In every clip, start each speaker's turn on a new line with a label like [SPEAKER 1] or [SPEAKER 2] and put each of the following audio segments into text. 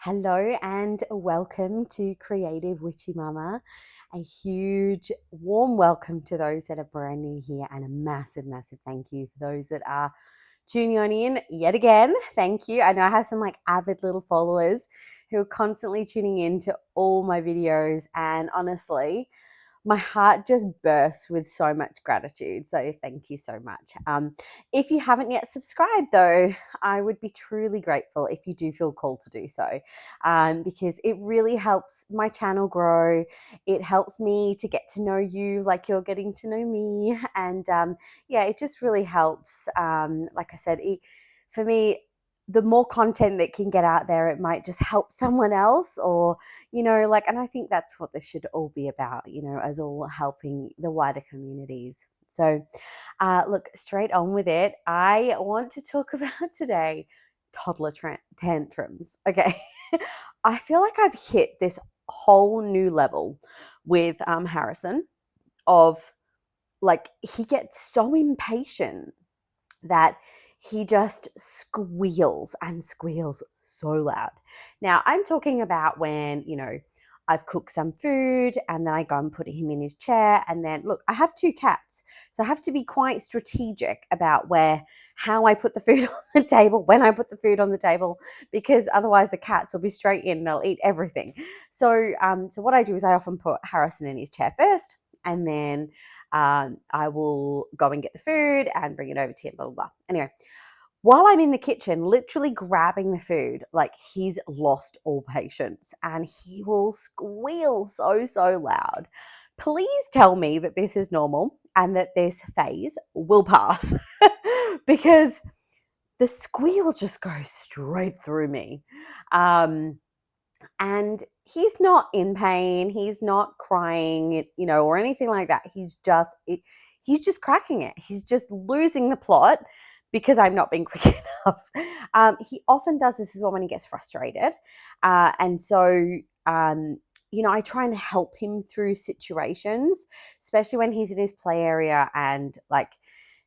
[SPEAKER 1] Hello and welcome to Creative Witchy Mama. A huge warm welcome to those that are brand new here and a massive, massive thank you for those that are tuning on in yet again. Thank you. I know I have some avid little followers who are constantly tuning in to all my videos, and honestly, my heart just bursts with so much gratitude. So thank you so much. If you haven't yet subscribed, though, I would be truly grateful if you do feel called to do so, because it really helps my channel grow. It helps me to get to know you like you're getting to know me. And yeah, it just really helps. Like I said, for me, the more content that can get out there, it might just help someone else, or and I think that's what this should all be about, as all helping the wider communities. So look, straight on with it. I want to talk about today toddler tantrums. Okay. I feel like I've hit this whole new level with Harrison of he gets so impatient that he just squeals and squeals so loud. Now, I'm talking about when, I've cooked some food and then I go and put him in his chair. And then, look, I have two cats. So I have to be quite strategic about how I put the food on the table, when I put the food on the table, because otherwise the cats will be straight in and they'll eat everything. So what I do is I often put Harrison in his chair first, and then I will go and get the food and bring it over to him, blah, blah, blah. Anyway, while I'm in the kitchen, literally grabbing the food, he's lost all patience and he will squeal so, so loud. Please tell me that this is normal and that this phase will pass because the squeal just goes straight through me. And he's not in pain, he's not crying, or anything like that. He's just cracking it. He's just losing the plot because I'm not being quick enough. He often does this as well when he gets frustrated. And so, I try and help him through situations, especially when he's in his play area and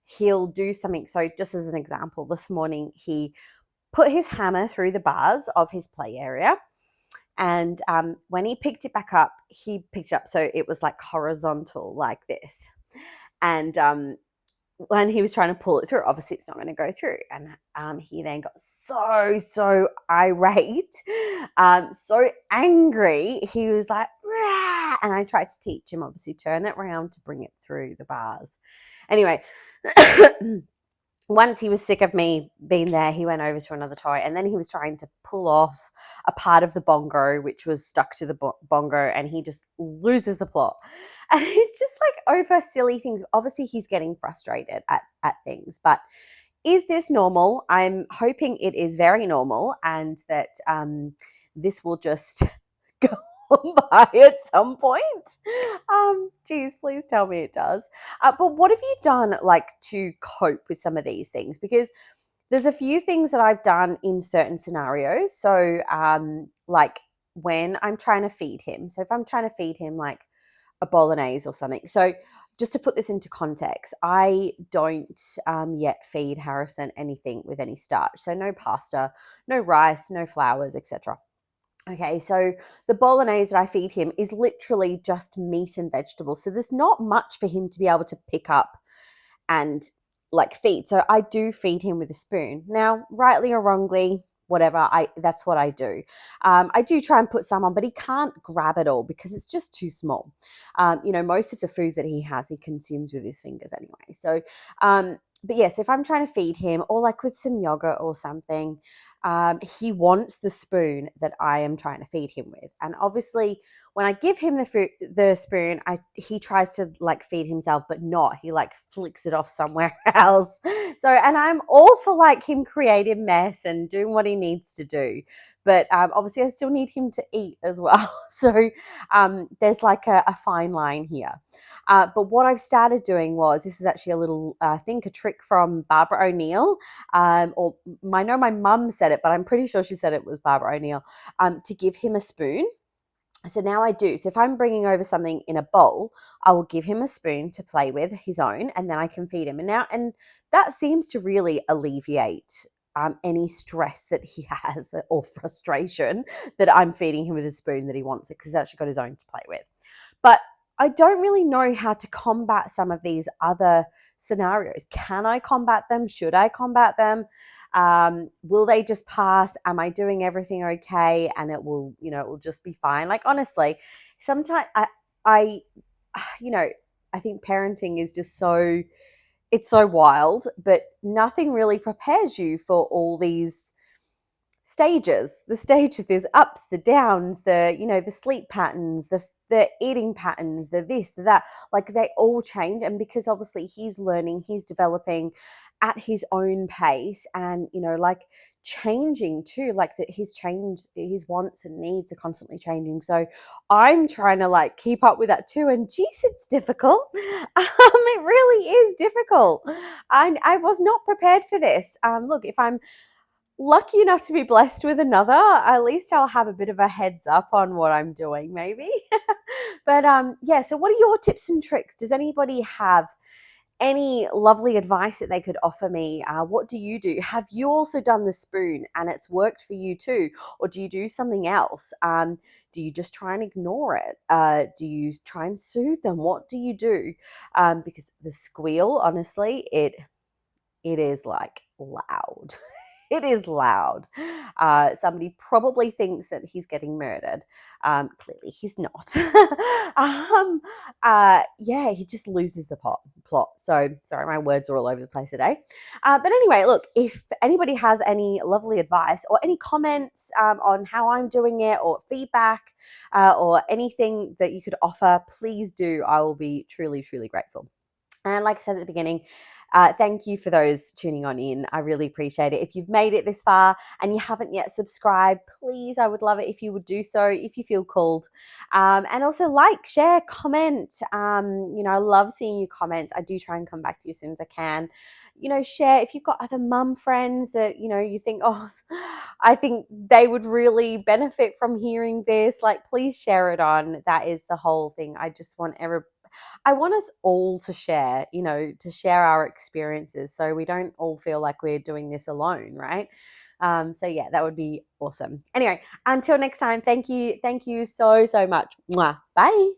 [SPEAKER 1] he'll do something. So just as an example, this morning he put his hammer through the bars of his play area. And when he picked it back up, he picked it up so it was horizontal like this. And when he was trying to pull it through, obviously it's not going to go through. And he then got so irate, so angry. He was like, rah! And I tried to teach him, obviously, turn it around to bring it through the bars. Anyway, once he was sick of me being there, he went over to another toy, and then he was trying to pull off a part of the bongo, which was stuck to the bongo, and he just loses the plot. And it's just over silly things. Obviously, he's getting frustrated at things, but is this normal? I'm hoping it is very normal, and that this will just go by at some point. Geez, please tell me it does. But what have you done to cope with some of these things? Because there's a few things that I've done in certain scenarios. So when I'm trying to feed him. So if I'm trying to feed him a bolognese or something. So just to put this into context, I don't yet feed Harrison anything with any starch. So no pasta, no rice, no flours, etc. Okay, so the bolognese that I feed him is literally just meat and vegetables. So there's not much for him to be able to pick up and feed. So I do feed him with a spoon. Now, rightly or wrongly, whatever, that's what I do. I do try and put some on, but he can't grab it all because it's just too small. Most of the foods that he has, he consumes with his fingers anyway. So, but yes, if I'm trying to feed him or with some yogurt or something, he wants the spoon that I am trying to feed him with. And obviously, when I give him the spoon, he tries to feed himself, but not. He flicks it off somewhere else. So, and I'm all for him creating mess and doing what he needs to do. But obviously, I still need him to eat as well. So there's a fine line here. But what I've started doing this was actually a little, I think, a trick from Barbara O'Neill, or I know my mum said it, but I'm pretty sure she said it was Barbara O'Neill, to give him a spoon. So now I do. So if I'm bringing over something in a bowl, I will give him a spoon to play with his own, and then I can feed him. And that seems to really alleviate any stress that he has or frustration that I'm feeding him with a spoon that he wants it, because he's actually got his own to play with. But I don't really know how to combat some of these other scenarios. Can I combat them? Should I combat them? Will they just pass? Am I doing everything okay? And it will, it will just be fine. Like, honestly, sometimes I, you know, I think parenting is just so, it's so wild, but nothing really prepares you for all these the stages. There's ups, the downs, the sleep patterns, the eating patterns, the this, the that. Like, they all change, and because obviously he's learning, he's developing at his own pace, and like changing too. Like, that his wants and needs are constantly changing. So I'm trying to like keep up with that too, and geez, it's difficult. It really is difficult. I was not prepared for this. Look, if I'm lucky enough to be blessed with another, at least I'll have a bit of a heads up on what I'm doing, maybe. But yeah, so what are your tips and tricks? Does anybody have any lovely advice that they could offer me? What do you do? Have you also done the spoon and it's worked for you too? Or do you do something else? Do you just try and ignore it? Do you try and soothe them? What do you do? Because the squeal, honestly, it is like loud. It is loud. Somebody probably thinks that he's getting murdered. Clearly, he's not. Yeah, he just loses the plot. So, sorry, my words are all over the place today. But anyway, look, if anybody has any lovely advice or any comments on how I'm doing it, or feedback, or anything that you could offer, please do. I will be truly, truly grateful. And like I said at the beginning, thank you for those tuning on in. I really appreciate it. If you've made it this far and you haven't yet subscribed, please, I would love it if you would do so, if you feel called. And also like, share, comment. I love seeing your comments. I do try and come back to you as soon as I can. Share if you've got other mum friends that, you think, oh, I think they would really benefit from hearing this. Like, please share it on. That is the whole thing. I want us all to share, to share our experiences, so we don't all feel like we're doing this alone, right? So yeah, that would be awesome. Anyway, until next time, thank you so, so much. Mwah. Bye.